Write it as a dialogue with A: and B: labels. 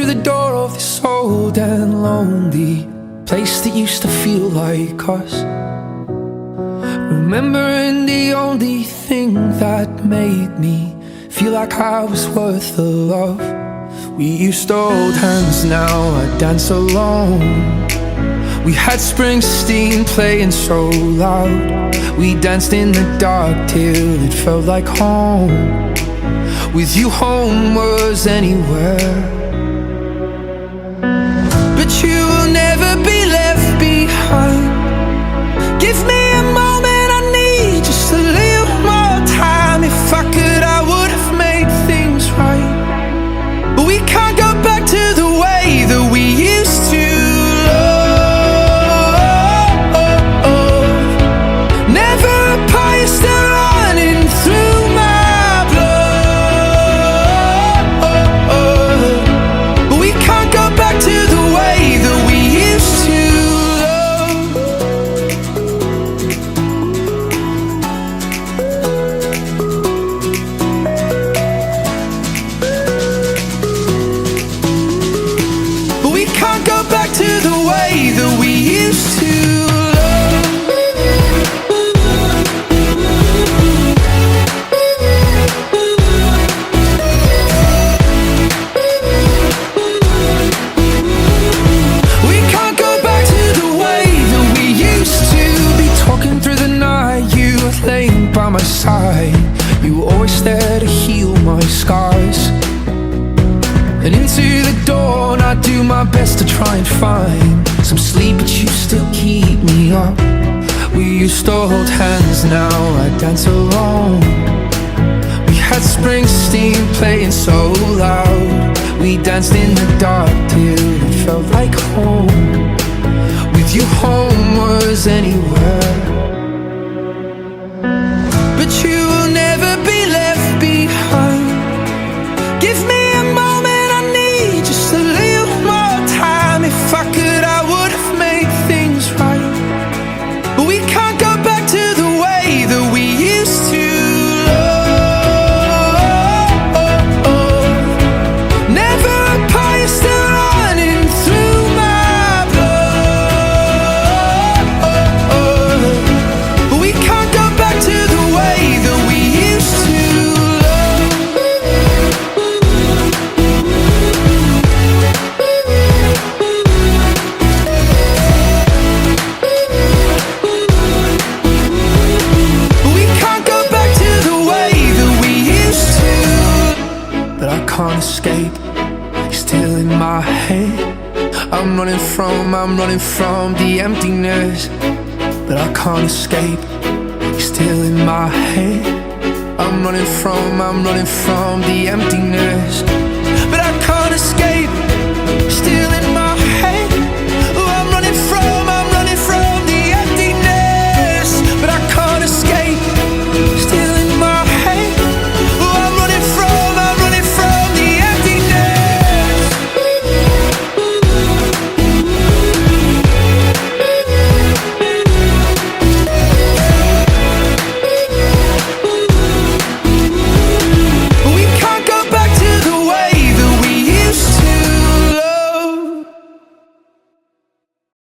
A: through the door of this old and lonely place that used to feel like us, remembering the only thing that made me feel like I was worth the love. We used to hold hands, now I dance alone. We had Springsteen playing so loud. We danced in the dark till it felt like home. With you, home was anywhere. But you will never be left behind. Give me a moment, I need just a little more time. If I could, I would have made things right. But we can't go back to the way that we used to love. Never apart, you're still running through my blood. But we can't go back to the way that we used to love. But we can't go back to the way that we used to love. We can't go back to the way that we used to be. Talking through the night, you were laying by my side. You were always there to heal my scars. And into the dawn, I do my best to try and find some sleep, but you still keep me up. We used to hold hands, now I dance alone. We had Springsteen playing so loud. We danced in the dark till it felt like home. With you, home was anywhere. But you will never be left behind. Give me a moment, I need just a little more time. If I could, I would have made things right. But we can't go back to the way that we used to love. Never apart, you're still running through my blood. But we can't go back to the way that we used to love. But we can't go back to the way that we used to. But I can't escape, you're still in my head. I'm running from the emptiness. But I can't escape, you're still in my head. I'm running from the emptiness. But I can't escape.